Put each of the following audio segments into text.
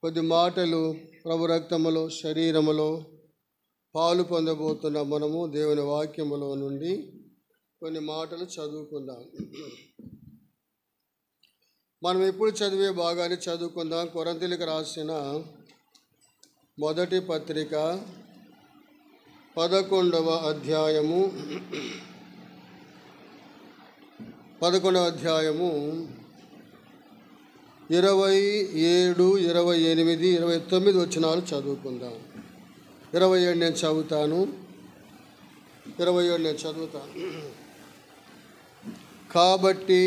కొద్ది మాటలు ప్రభు రక్తములో శరీరములో పాలు పొందబోతున్న మనము దేవుని వాక్యములో నుండి కొన్ని మాటలు చదువుకుందాం. మనం ఎప్పుడు చదివే భాగాన్ని చదువుకుందాం. కొరింథీయులకు రాసిన మొదటి పత్రిక 11వ అధ్యాయము 27, 28, 29 వచనాలు చదువుకుందాం. 27 నేను చదువుతాను. 27 నేను చదువుతాను. కాబట్టి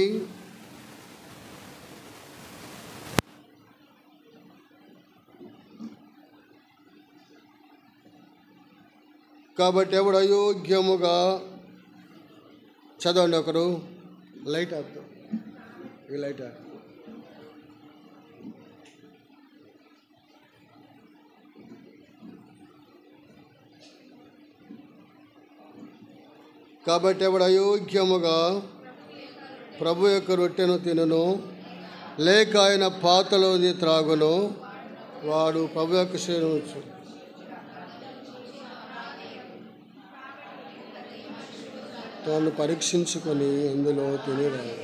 ఎవడు అయోగ్యముగా చదవండి. ఒకరు లైట్ ఆపుతాం. ఈ లైట్ ఆపు. కాబట్టి ఎవడు అయోగ్యముగా ప్రభు యొక్క రొట్టెను తినును, లేక ఆయన పాతలోని త్రాగును, వాడు ప్రభు యొక్క శరీరము తాను పరీక్షించుకొని అందులో తినిరాడు.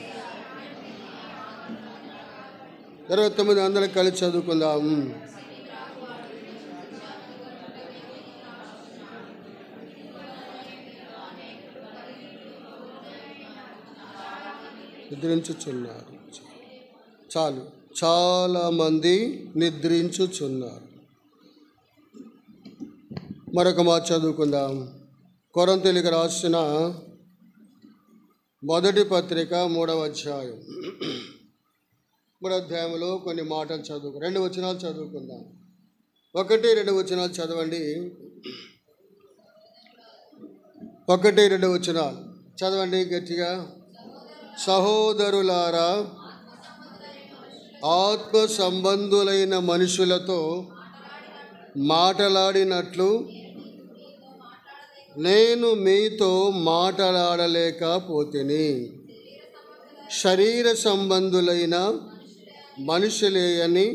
29 అందరం కలిసి చదువుకుందాం. నిద్రించుచున్నారు. చాలు, చాలామంది నిద్రించుచున్నారు. మరొక మాట చదువుకుందాం. కొరింథీయులకు రాసిన మొదటి పత్రిక 3వ అధ్యాయం 3వ అధ్యాయంలో కొన్ని మాటలు చదువుకు 2 వచనాలు చదువుకుందాం. 1, 2 వచనాలు చదవండి. 1, 2 వచనాలు చదవండి గట్టిగా. సహోదరులారా, ఆత్మ సంబంధులైన మనుషులతో మాట్లాడినట్లు నేను మీతో మాట్లాడలేకపోతిని. శరీర సంబంధులైన మనుషులేయని,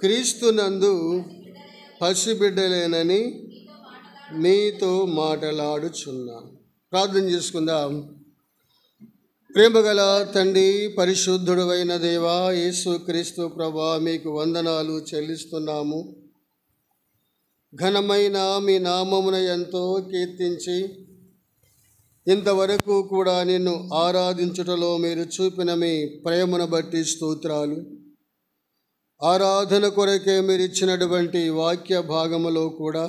క్రీస్తునందు పసిబిడ్డలేనని మీతో మాట్లాడుచున్నాను. ప్రార్థన చేసుకుందాం. ప్రేమగల తండ్రి, పరిశుద్ధుడు అయిన దేవా, యేసు క్రీస్తు ప్రభా, మీకు వందనాలు చెల్లిస్తున్నాము. ఘనమైన మీ నామమున ఎంతో కీర్తించి ఇంతవరకు కూడా నిన్ను ఆరాధించుటలో మీరు చూపిన మీ ప్రేమను బట్టి స్తోత్రాలు. ఆరాధన కొరకే మీరు ఇచ్చినటువంటి వాక్య భాగములో కూడా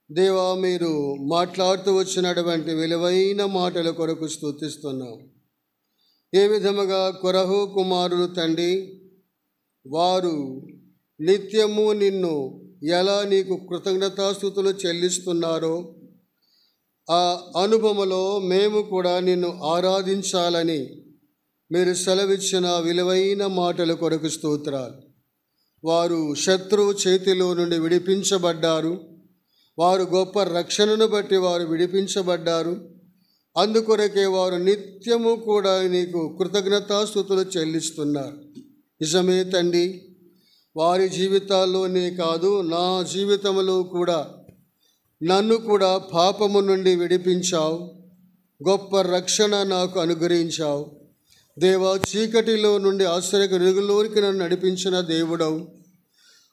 దేవా, మీరు మాట్లాడుతూ వచ్చినటువంటి విలువైన మాటల కొరకు స్తుతిస్తున్నాం. ఏ విధముగా కొరహు కుమారులు తండ్రి, వారు నిత్యము నిన్ను ఎలా నీకు కృతజ్ఞతాస్తుతులు చెల్లిస్తున్నారో, ఆ అనుభవంలో మేము కూడా నిన్ను ఆరాధించాలని మీరు సెలవిచ్చిన విలువైన మాటల కొరకు స్తోత్రాలు. వారు శత్రువు చేతిలో నుండి విడిపించబడ్డారు. వారు గొప్ప రక్షణను బట్టి వారు విడిపించబడ్డారు. అందుకొరకే వారు నిత్యము కూడా నీకు కృతజ్ఞతాస్తుతులు చెల్లిస్తున్నారు. నిజమే తండ్రి, వారి జీవితాల్లోనే కాదు, నా జీవితంలో కూడా నన్ను కూడా పాపము నుండి విడిపించావు. గొప్ప రక్షణ నాకు అనుగ్రహించావు దేవా. చీకటిలో నుండి ఆశ్చర్య వెలుగులోనికి నన్ను నడిపించిన దేవుడవు.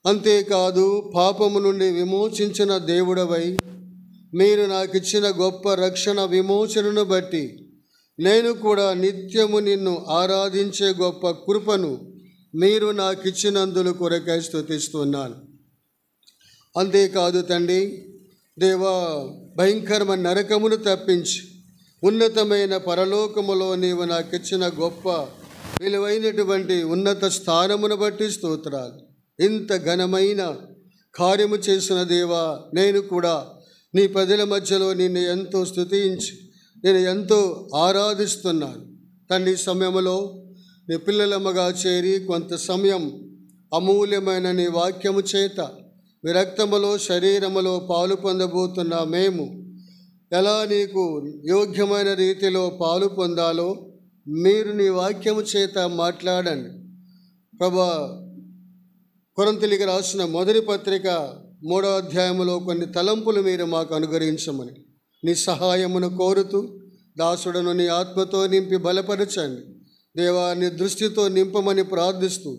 అంతేకాదు, పాపము నుండి విమోచించిన దేవుడవై మీరు నాకు ఇచ్చిన గొప్ప రక్షణ విమోచనను బట్టి నేను కూడా నిత్యము నిన్ను ఆరాధించే గొప్ప కృపను మీరు నాకు ఇచ్చినందుకు కొరకై స్తుతిస్తున్నాను. అంతేకాదు తండ్రి దేవా, భయంకరమైన నరకమును తప్పించి ఉన్నతమైన పరలోకములో నీవు నాకు ఇచ్చిన గొప్ప విలువైనటువంటి ఉన్నత స్థానమును బట్టి స్తోత్రాలు. ఇంత ఘనమైన కార్యము చేసిన దేవా, నేను కూడా నీ ప్రజల మధ్యలో నిన్ను ఎంతో స్తుతించి నేను ఎంతో ఆరాధిస్తున్నాను తండ్రి. సమయంలో నీ పిల్లలమ్మగా చేరి కొంత సమయం అమూల్యమైన నీ వాక్యము చేత మీ రక్తములో శరీరములో పాలు పొందబోతున్న మేము ఎలా నీకు యోగ్యమైన రీతిలో పాలు పొందాలో మీరు నీ వాక్యము చేత మాట్లాడండి ప్రభా. కొరింథీయులకు రాసిన మొదటి పత్రిక 3వ అధ్యాయంలో కొన్ని తలంపులు మీరు మాకు అనుగ్రహించమని నీ సహాయమును కోరుతూ దాసుడను నీ ఆత్మతో నింపి బలపరచండి. దేవా, నీ దృష్టితో నింపమని ప్రార్థిస్తూ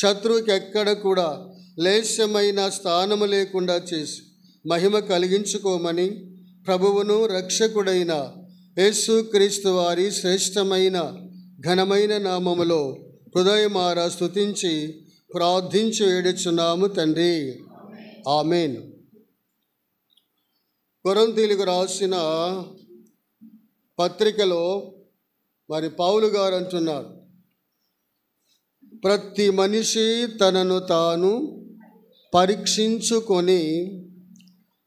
శత్రువుకి ఎక్కడ కూడా లేశమైన స్థానము లేకుండా చేసి మహిమ కలిగించుకోమని ప్రభువును రక్షకుడైన యేసుక్రీస్తు వారి శ్రేష్టమైన ఘనమైన నామములో హృదయమారా స్తుతించి ప్రార్థించి వేడుచున్నాము తండ్రి, ఆమేన్. కొరింథీయులకు రాసిన పత్రికలో మరి పౌలు గారు అంటున్నారు, ప్రతి మనిషి తనను తాను పరీక్షించుకొని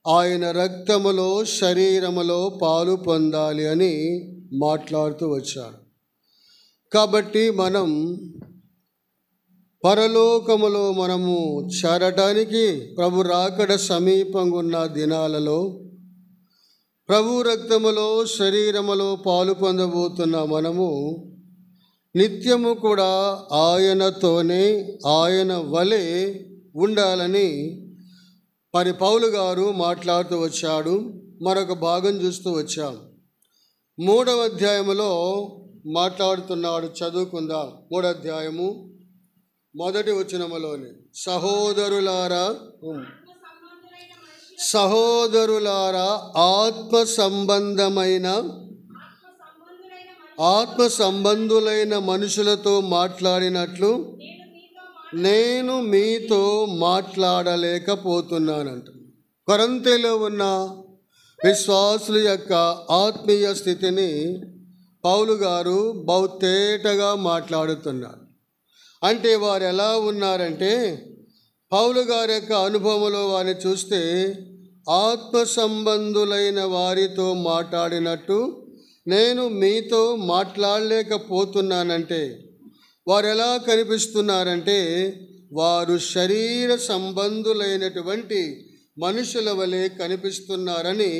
ఆయన రక్తములో శరీరములో పాలు పొందాలి అని మాట్లాడుతూ వచ్చారు. కాబట్టి మనం పరలోకములో మనము చేరటానికి ప్రభు రాకడ సమీపంగా ఉన్న దినాలలో ప్రభు రక్తములో శరీరములో పాలు పొందబోతున్న మనము నిత్యము కూడా ఆయనతోనే ఆయన వలె ఉండాలని మరి పౌలు గారు మాట్లాడుతూ వచ్చాడు. మరొక భాగం చూస్తూ వచ్చాం. 3వ అధ్యాయములో మాట్లాడుతున్నాడు. చదువుకుందాం. 3వ అధ్యాయము 1వ వచనములోని సహోదరులారా ఆత్మ సంబంధులైన మనుషులతో మాట్లాడినట్లు నేను మీతో మాట్లాడలేకపోతున్నానంట. కొరింథీలో ఉన్న విశ్వాసుల యొక్క ఆత్మీయ స్థితిని పౌలు గారు బహుతేటగా మాట్లాడుతున్నారు. అంటే వారు ఎలా ఉన్నారంటే, పౌలు గారి యొక్క అనుభవంలో వారిని చూస్తే ఆత్మ సంబంధులైన వారితో మాట్లాడినట్టు నేను మీతో మాట్లాడలేకపోతున్నానంటే వారు ఎలా కనిపిస్తున్నారంటే వారు శరీర సంబంధులైనటువంటి మనుషుల వలె కనిపిస్తున్నారని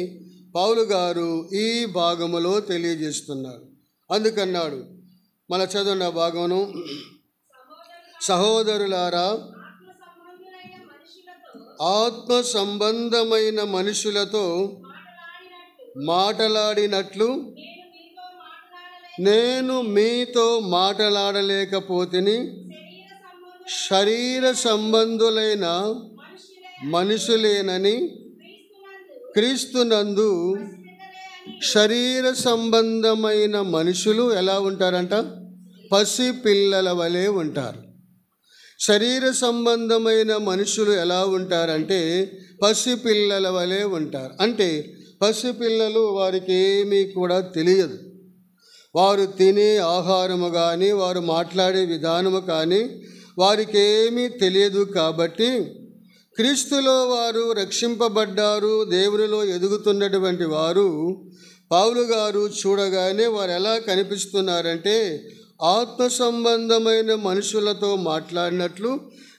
పౌలు గారు ఈ భాగములో తెలియజేస్తున్నారు. అందుకన్నాడు, మన చదువున్న భాగమును, సహోదరులారా ఆత్మ సంబంధమైన మనుషులతో మాట్లాడినట్లు నేను మీతో మాట్లాడలేకపోతిని. శరీర సంబంధులైన మనుషులేనని క్రీస్తునందు శరీర సంబంధమైన మనుషులు ఎలా ఉంటారంట? పసి పిల్లల వలె ఉంటారు. శరీర సంబంధమైన మనుషులు ఎలా ఉంటారంటే పసిపిల్లల వలె ఉంటారు. అంటే పసిపిల్లలు వారికి ఏమీ కూడా తెలియదు. వారు తినే ఆహారము కానీ వారు మాట్లాడే విధానము కానీ వారికి ఏమీ తెలియదు. కాబట్టి క్రీస్తులో వారు రక్షింపబడ్డారు, దేవునిలో ఎదుగుతున్నటువంటి వారు పౌలు గారు చూడగానే వారు ఎలా కనిపిస్తున్నారంటే ఆత్మ సంబంధమైన మనుషులతో మాట్లాడినట్లు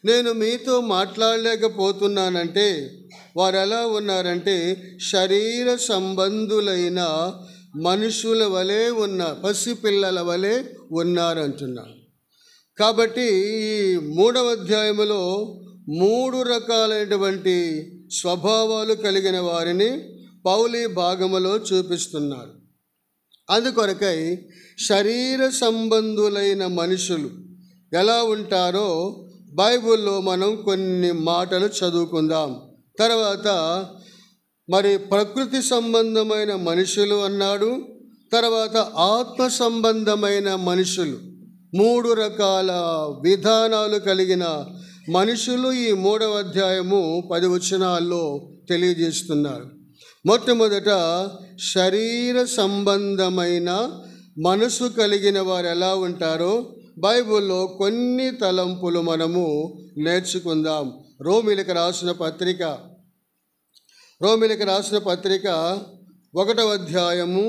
నేను మీతో మాట్లాడలేకపోతున్నానంటే వారు ఎలా ఉన్నారంటే శరీర సంబంధులైన మనుషుల వలె ఉన్న పసిపిల్లల వలె ఉన్నారంటున్నారు. కాబట్టి ఈ 3వ అధ్యాయములో 3 రకాలైనటువంటి స్వభావాలు కలిగిన వారిని పౌలు భాగములో చూపిస్తున్నారు. అందుకొరకై శరీర సంబంధులైన మనుషులు ఎలా ఉంటారో బైబిల్లో మనం కొన్ని మాటలు చదువుకుందాం. తర్వాత మరి ప్రకృతి సంబంధమైన మనుషులు అన్నాడు. తర్వాత ఆత్మ సంబంధమైన మనుషులు, 3 రకాల విధానాలు కలిగిన మనుషులు ఈ 3వ అధ్యాయము 10 వచనాల్లో తెలియజేస్తున్నారు. మొట్టమొదట శరీర సంబంధమైన మనసు కలిగిన వారు ఎలా ఉంటారో బైబిల్లో కొన్ని తలంపులు మనము నేర్చుకుందాం. రోమీయులకు రాసిన పత్రిక 1వ అధ్యాయము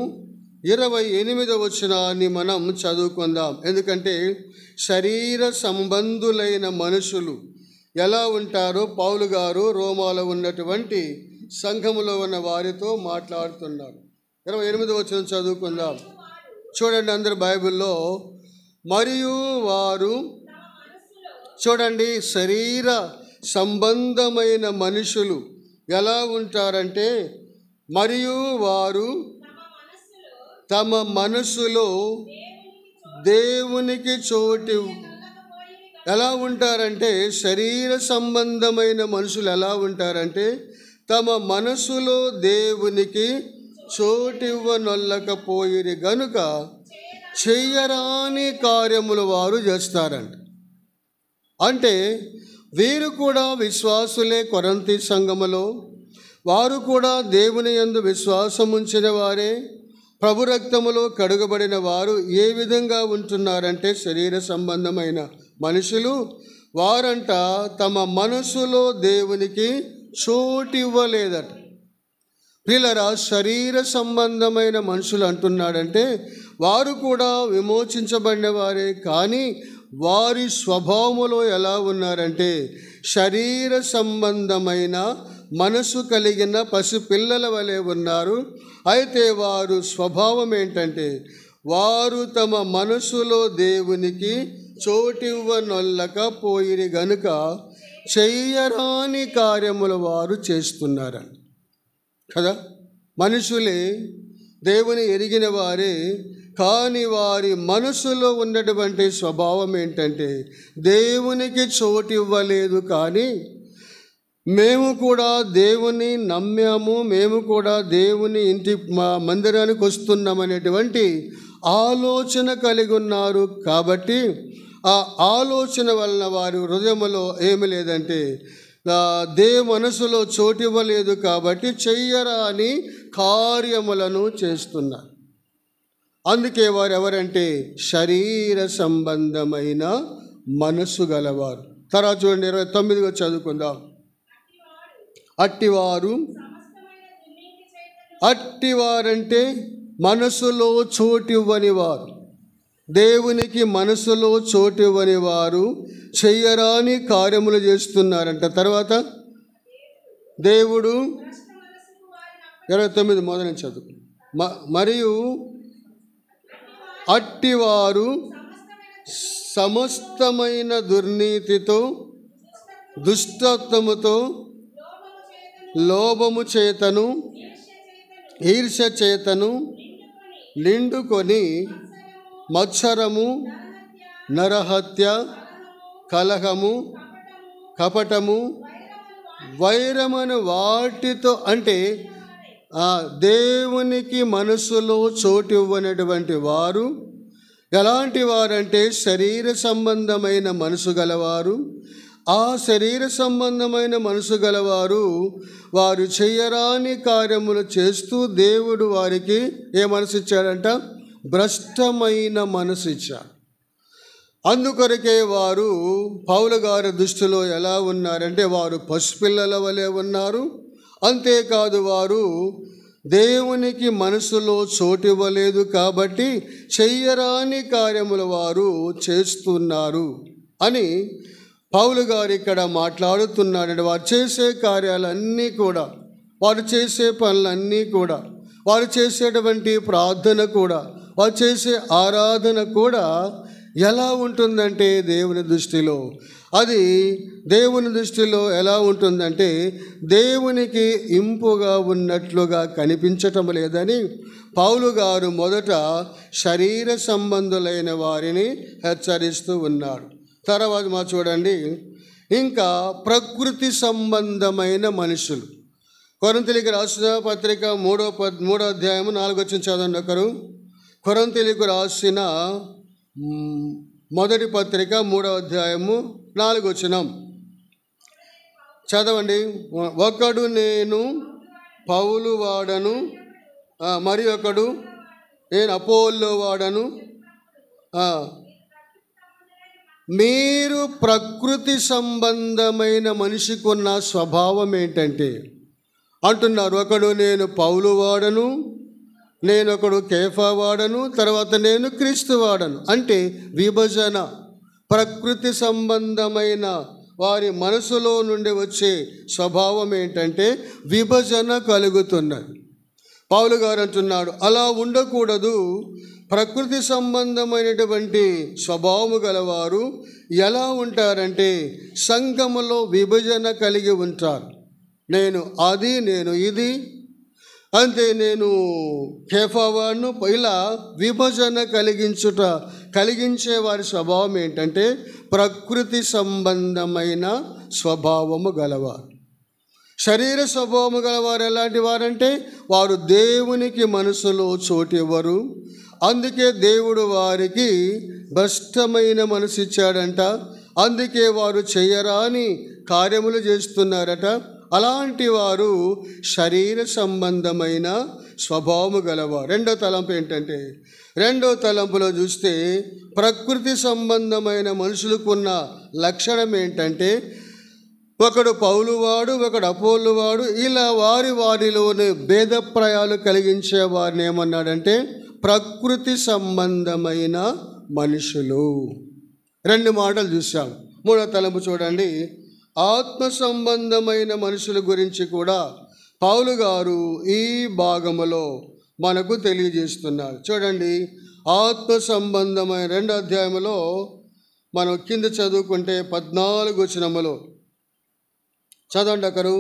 28వ వచనాన్ని మనం చదువుకుందాం. ఎందుకంటే శరీర సంబంధులైన మనుషులు ఎలా ఉంటారో పౌలు గారు రోమాలో ఉన్నటువంటి సంఘములో ఉన్న వారితో మాట్లాడుతున్నారు. 28వ వచనం చదువుకుందాం. చూడండి అందరు బైబిల్లో. మరియు వారు చూడండి శరీర సంబంధమైన మనుషులు ఎలా ఉంటారంటే, మరియు వారు తమ మనస్సులో దేవునికి చోటు ఎలా ఉంటారంటే, శరీర సంబంధమైన మనుషులు ఎలా ఉంటారంటే, తమ మనసులో దేవునికి చోటివ్వనొల్లకపోయిరి గనుక చెయ్యరాని కార్యములు వారు చేస్తారంట. అంటే వీరు కూడా విశ్వాసులే. కొరింథీ సంఘములో వారు కూడా దేవుని యందు విశ్వాసం ఉంచిన వారే, ప్రభు రక్తములో కడుగబడిన వారు ఏ విధంగా ఉంటున్నారంటే, శరీర సంబంధమైన మనుషులు వారంట తమ మనసులో దేవునికి చోటు ఇవ్వలేదట. ప్రియులారా, శరీర సంబంధమైన మనుషులు అంటున్నాడంటే వారు కూడా విమోచించబడిన వారే, కానీ వారి స్వభావములో ఎలా ఉన్నారంటే శరీర సంబంధమైన మనసు కలిగిన పసిపిల్లల వలె ఉన్నారు. అయితే వారు స్వభావం ఏంటంటే, వారు తమ మనసులో దేవునికి చోటివ్వనొల్లకపోయిరి గనుక చెయ్యరాని కార్యములు వారు చేస్తున్నారని కదా. మనుషులే, దేవుని ఎరిగిన వారే, కానీ వారి మనసులో ఉన్నటువంటి స్వభావం ఏంటంటే దేవునికి చోటు ఇవ్వలేదు. కానీ మేము కూడా దేవుని నమ్మాము, మేము కూడా దేవుని ఇంటి మందిరానికి వస్తున్నామనేటువంటి ఆలోచన కలిగి ఉన్నారు. కాబట్టి ఆ ఆలోచన వలన వారి హృదయంలో ఏమి లేదంటే మనసులో చోటు ఇవ్వలేదు, కాబట్టి చెయ్యరాని కార్యములను చేస్తున్నారు. అందుకే వారు ఎవరంటే శరీర సంబంధమైన మనసు గలవారు. తర్వాత చూడండి 29 చదువుకుందాం. అట్టివారంటే మనసులో చోటు ఇవ్వని వారు, దేవునికి మనసులో చోటు ఇవ్వని వారు చెయ్యరాని కార్యములు చేస్తున్నారంట. తర్వాత దేవుడు 29 మొదలు చదువు. మరియు అట్టివారు సమస్తమైన దుర్నీతితో, దుష్టత్వముతో, లోభము చేతను, ఈర్ష్య చేతను నిండుకొని మత్సరము, నరహత్య, కలహము, కపటము, వైరమను వాటితో, అంటే దేవునికి మనసులో చోటు ఇవ్వనటువంటి వారు ఎలాంటి వారంటే శరీర సంబంధమైన మనసు గలవారు. ఆ శరీర సంబంధమైన మనసు గలవారు వారు చెయ్యరాని కార్యములు చేస్తూ దేవుడు వారికి ఏ మనసు ఇచ్చాడంట? భ్రష్టమైన మనసు ఇచ్చాడు. అందుకొరకే వారు పౌలు గారి దృష్టిలో ఎలా ఉన్నారంటే వారు పసిపిల్లల వలె ఉన్నారు. అంతేకాదు, వారు దేవునికి మనసులో చోటు ఇవ్వలేదు కాబట్టి చెయ్యరాని కార్యములు వారు చేస్తున్నారు అని పౌలు గారు ఇక్కడ మాట్లాడుతున్నాడు. వారు చేసే కార్యాలన్నీ కూడా, వారు చేసే పనులన్నీ కూడా, వారు చేసేటువంటి ప్రార్థన కూడా, వారు చేసే ఆరాధన కూడా ఎలా ఉంటుందంటే దేవుని దృష్టిలో దేవుని దృష్టిలో ఎలా ఉంటుందంటే దేవునికి ఇంపుగా ఉన్నట్లుగా కనిపించటం లేదని పౌలు గారు మొదట శరీర సంబంధులైన వారిని హెచ్చరిస్తూ ఉన్నాడు. తర్వాత చూడండి, ఇంకా ప్రకృతి సంబంధమైన మనుషులు. కొరింథీయులకు రాసిన పత్రిక 3వ అధ్యాయము 4వ వచనం చదవండి ఒకరు. కొరింథీయులకు రాసిన మొదటి పత్రిక 3వ అధ్యాయము 4వ వచనం చదవండి. ఒకడు నేను పౌలు వాడను, మరి ఒకడు నేను అపోల్లో వాడను. మీరు ప్రకృతి సంబంధమైన మనిషికి ఉన్న స్వభావం ఏంటంటే అంటున్నారు. ఒకడు నేను పౌలు వాడను, నేను ఒకడు కేఫా వాడను, తర్వాత నేను క్రీస్తు వాడను. అంటే విభజన, ప్రకృతి సంబంధమైన వారి మనసులో నుండి వచ్చే స్వభావం ఏంటంటే విభజన కలుగుతున్నది. పౌలు గారు అంటున్నాడు, అలా ఉండకూడదు. ప్రకృతి సంబంధమైనటువంటి స్వభావము గలవారు ఎలా ఉంటారంటే సంఘములో విభజన కలిగి ఉంటారు. నేను అది, నేను ఇది, అంతే, నేను కేఫావాను, ఇలా విభజన కలిగించే వారి స్వభావం ఏంటంటే ప్రకృతి సంబంధమైన స్వభావము గలవారు. శరీర స్వభావము గలవారు ఎలాంటి వారంటే వారు దేవునికి మనసులో చోటు ఇవ్వరు. అందుకే దేవుడు వారికి భ్రష్టమైన మనసు ఇచ్చాడంట. అందుకే వారు చేయరాని కార్యములు చేస్తున్నారట. అలాంటి వారు శరీర సంబంధమైన స్వభావము గలవారు. రెండో తలంపు ఏంటంటే, రెండో తలంపులో చూస్తే ప్రకృతి సంబంధమైన మనుషులకున్న లక్షణం ఏంటంటే ఒకడు పౌలువాడు, ఒకడు అపోలువాడు, ఇలా వారిలోని భేదప్రాయాలు కలిగించే వారిని ఏమన్నాడంటే ప్రకృతి సంబంధమైన మనుషులు. రెండు మాటలు చూసాం. మూడో తలంపు చూడండి, ఆత్మ సంబంధమైన మనుషుల గురించి కూడా పౌలు గారు ఈ భాగములో మనకు తెలియజేస్తున్నారు. చూడండి, ఆత్మ సంబంధమైన 2వ అధ్యాయంలో మనం కింద చదువుకుంటే 14వ వచనములో చదవండి. ఒకరు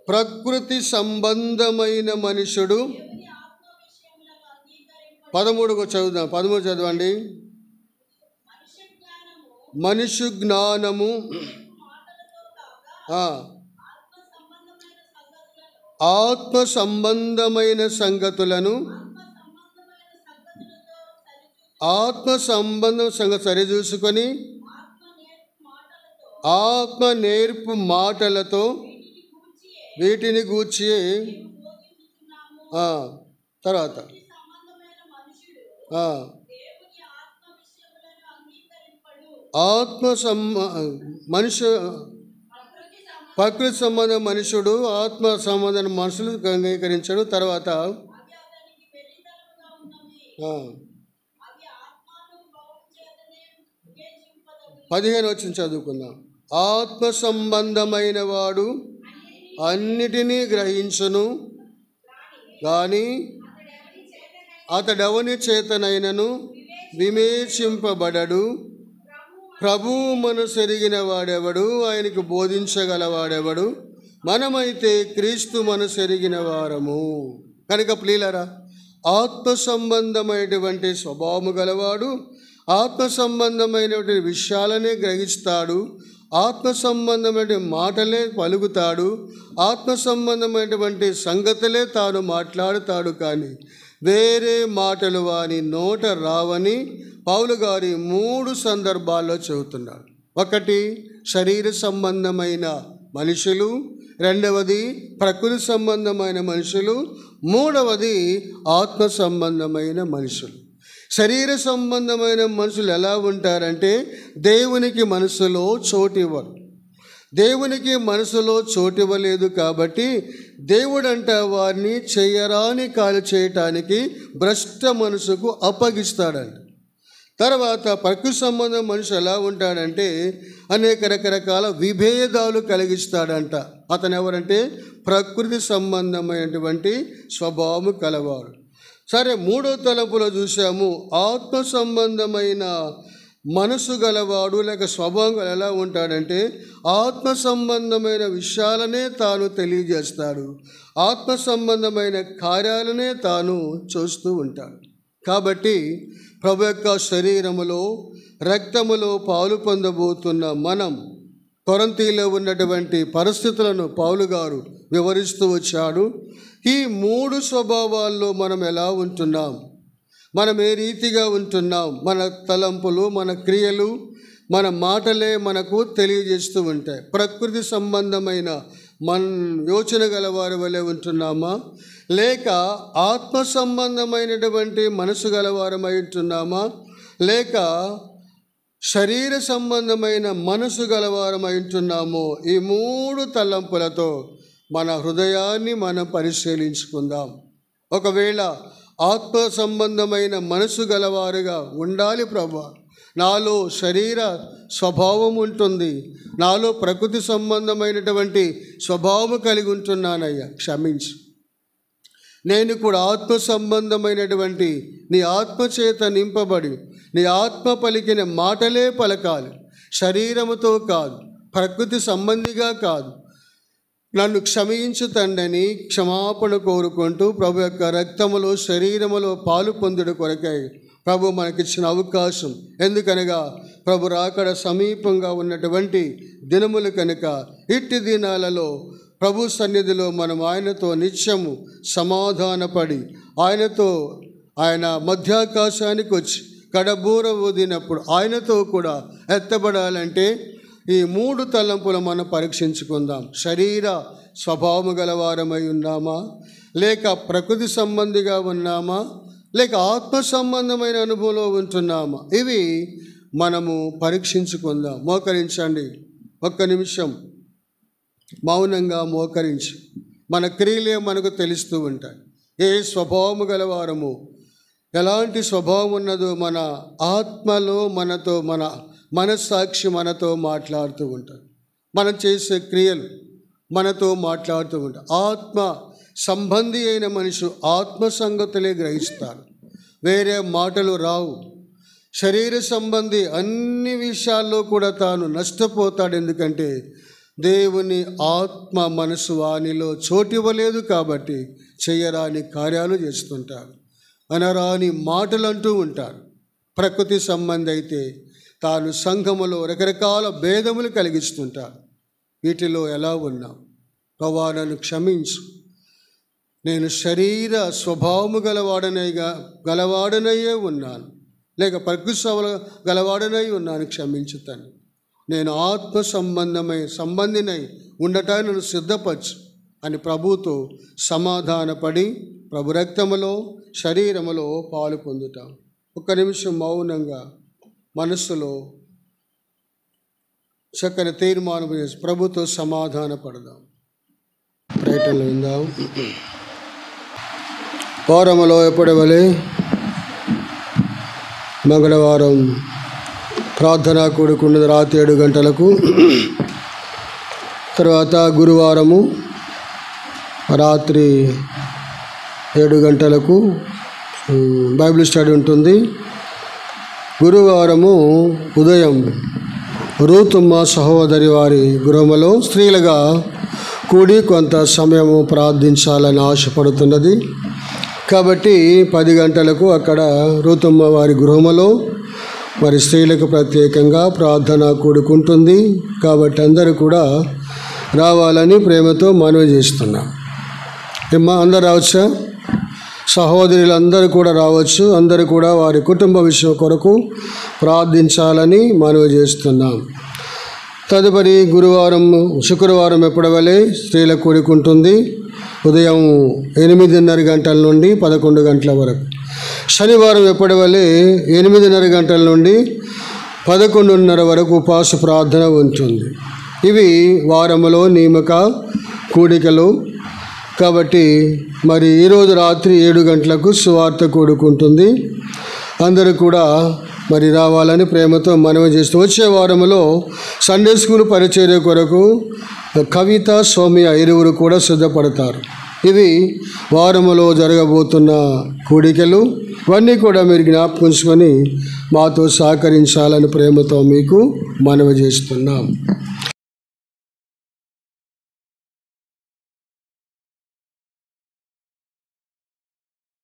ప్రకృతి సంబంధమైన మనుషుడు 13 చదువుదాం. 13 చదవండి. మనుషు జ్ఞానము, ఆత్మ సంబంధమైన సంగతులను, ఆత్మ సంబంధం సరిచూసుకొని ఆత్మ నేర్పు మాటలతో వీటిని గూర్చి తర్వాత ప్రకృతి సంబంధ మనుషుడు ఆత్మ సంబంధ మనుషులు అంగీకరించాడు. తర్వాత 15 వచ్చిన చదువుకుందాం. ఆత్మ సంబంధమైన వాడు అన్నిటినీ గ్రహించును కానీ అతడెవని చేతనైనను విమేచింపబడడు. ప్రభువు మనసు ఎరిగిన వాడెవడు, ఆయనకు బోధించగలవాడెవడు? మనమైతే క్రీస్తు మనసు ఎరిగిన వారము. కనుక ప్రియులారా, ఆత్మ సంబంధమైనటువంటి స్వభావము గలవాడు ఆత్మ సంబంధమైనటువంటి విషయాలనే గ్రహిస్తాడు, ఆత్మ సంబంధమైన మాటలే పలుకుతాడు, ఆత్మ సంబంధమైనటువంటి సంగతులే తాను మాట్లాడుతాడు. కానీ వేరే మాటలు వాని నోట రావని పౌలు గారి 3 సందర్భాల్లో చెబుతున్నాడు. ఒకటి శరీర సంబంధమైన మనుషులు, రెండవది ప్రకృతి సంబంధమైన మనుషులు, మూడవది ఆత్మ సంబంధమైన మనుషులు. శరీర సంబంధమైన మనుషులు ఎలా ఉంటారంటే దేవునికి మనసులో చోటివ్వరు. దేవునికి మనసులో చోటివ్వలేదు కాబట్టి దేవుడంట వారిని చేయరాని కార్యాలు చేయటానికి భ్రష్ట మనసుకు అప్పగిస్తాడంట. తర్వాత ప్రకృతి సంబంధం మనిషి ఎలా ఉంటాడంటే అనేక రకరకాల విభేదాలు కలిగిస్తాడంట. అతను ఎవరంటే ప్రకృతి సంబంధమైనటువంటి స్వభావం కలవారు. సరే, 3వ తలంపులో చూసాము, ఆత్మ సంబంధమైన మనసు గలవాడు లేక స్వభావం ఎలా ఉంటాడంటే ఆత్మ సంబంధమైన విషయాలనే తాను తెలియజేస్తాడు, ఆత్మ సంబంధమైన కార్యాలనే తాను చూస్తూ ఉంటాడు. కాబట్టి ప్రభు యొక్క శరీరములో రక్తములో పాలు పొందబోతున్న మనం కొరంథీలో ఉన్నటువంటి పరిస్థితులను పౌలు గారు వివరిస్తూ వచ్చాడు. ఈ 3 స్వభావాల్లో మనం ఎలా ఉంటున్నాం, మనం ఏ రీతిగా ఉంటున్నాం, మన తలంపులు, మన క్రియలు, మన మాటలే మనకు తెలియజేస్తూ ఉంటాయి. ప్రకృతి సంబంధమైన మన యోచన గలవారి వలె ఉంటున్నామా, లేక ఆత్మ సంబంధమైనటువంటి మనసు గలవారమై ఉంటున్నామా, లేక శరీర సంబంధమైన మనసు గలవారమై ఉంటున్నామో? ఈ 3 తలంపులతో మన హృదయాన్ని మనం పరిశీలించుకుందాం. ఒకవేళ ఆత్మ సంబంధమైన మనసు గలవారుగా ఉండాలి ప్రభువా, నాలో శరీర స్వభావం ఉంటుంది, నాలో ప్రకృతి సంబంధమైనటువంటి స్వభావం కలిగి ఉంటున్నానయ్యా, క్షమించు. నేను కూడా ఆత్మ సంబంధమైనటువంటి నీ ఆత్మ చేత నింపబడి నీ ఆత్మ పలికిన మాటలే పలకాలి, శరీరముతో కాదు, ప్రకృతి సంబంధిగా కాదు. నన్ను క్షమించు తండ్రిని క్షమాపణ కోరుకుంటూ ప్రభు యొక్క రక్తములో శరీరములో పాలు పొందుడు కొరకై ప్రభు మనకిచ్చిన అవకాశం. ఎందుకనగా ప్రభు రాకడ సమీపంగా ఉన్నటువంటి దినములు కనుక ఇట్టి దినాలలో ప్రభు సన్నిధిలో మనం ఆయనతో నిత్యము సమాధానపడి ఆయన మధ్యాకాశానికి వచ్చి కడబూర ఊదినప్పుడు ఆయనతో కూడా ఎత్తబడాలంటే ఈ 3 తలంపులు మనం పరీక్షించుకుందాం. శరీర స్వభావము గలవారమై ఉన్నామా, లేక ప్రకృతి సంబంధిగా ఉన్నామా, లేక ఆత్మ సంబంధమైన అనుభవంలో ఉంటున్నామా? ఇవి మనము పరీక్షించుకుందాం. మోకరించండి, ఒక్క నిమిషం మౌనంగా మోకరించి మన క్రియలే మనకు తెలుస్తూ ఉంటాయి. ఏ స్వభావము గలవారము, ఎలాంటి స్వభావం ఉన్నదో మన ఆత్మలో మనతో మన మనస్సాక్షి మనతో మాట్లాడుతూ ఉంటారు. మనం చేసే క్రియలు మనతో మాట్లాడుతూ ఉంటారు. ఆత్మ సంబంధి అయిన మనిషి ఆత్మ సంగతులే గ్రహిస్తారు, వేరే మాటలు రావు. శరీర సంబంధి అన్ని విషయాల్లో కూడా తాను నష్టపోతాడు. ఎందుకంటే దేవుని ఆత్మ మనసు వానిలో చోటివ్వలేదు కాబట్టి చేయరాని కార్యాలు చేస్తుంటారు, అనరాని మాటలు అంటూ ఉంటారు. ప్రకృతి సంబంధి అయితే తాను సంఘములో రకరకాల భేదములు కలిగిస్తుంటారు. వీటిలో ఎలా ఉన్నాం? ప్రభువా నన్ను క్షమించు, నేను శరీర స్వభావము గలవాడనయ్యే ఉన్నాను, లేక ప్రకృతి గలవాడనై ఉన్నాను, క్షమించుతాను. నేను ఆత్మ సంబంధినై ఉండటానికి నన్ను సిద్ధపరచు అని ప్రభుతో సమాధానపడి ప్రభు రక్తములో శరీరములో పాలు పొందుతాం. ఒక్క నిమిషం మౌనంగా మనస్సులో చక్కని తీర్మానం చేసి ప్రభుతో సమాధాన పడదాం. ప్రయత్నంలో ఉందాం. వారములో ఎప్పటి వలె మంగళవారం ప్రార్థన కూడుకున్నది రాత్రి 7 గంటలకు. తర్వాత గురువారము రాత్రి 7 గంటలకు బైబిల్ స్టడీ ఉంటుంది. గురువారము ఉదయం రూతుమ్మ సహోదరి వారి గృహములో స్త్రీలుగా కూడి కొంత సమయము ప్రార్థించాలని ఆశపడుతున్నది. కాబట్టి 10 గంటలకు అక్కడ రూతుమ్మ వారి గృహములో మరి స్త్రీలకు ప్రత్యేకంగా ప్రార్థన కూడుకుంటుంది. కాబట్టి అందరూ కూడా రావాలని ప్రేమతో మనవి చేస్తున్నాం. అందరూ రావచ్చా? సహోదరులందరూ కూడా రావచ్చు. అందరూ కూడా వారి కుటుంబ విషయం కొరకు ప్రార్థించాలని మనవి చేస్తున్నాం. తదుపరి శుక్రవారం ఎప్పటి వలె స్త్రీల కూడుకుంటుంది ఉదయం 8:30 గంటల నుండి 11 గంటల వరకు. శనివారం ఎప్పటి వలె 8:30 గంటల నుండి 11:30 వరకు ఉపవాస ప్రార్థన ఉంటుంది. ఇవి వారములో నియమక కూడికలు. కాబట్టి మరి ఈరోజు రాత్రి 7 గంటలకు సువార్త కూడుకుంటుంది. అందరూ కూడా మరి రావాలని ప్రేమతో మనవి చేస్తూ, వచ్చే వారంలో సండే స్కూల్ పరిచర్య కొరకు కవిత, సౌమ్య ఇరువురు కూడా సిద్ధపడతారు. ఇవి వారములో జరగబోతున్న కూడికలు. ఇవన్నీ కూడా మీరు జ్ఞాపకం మాతో సహకరించాలని ప్రేమతో మీకు మనవి చేస్తున్నాం.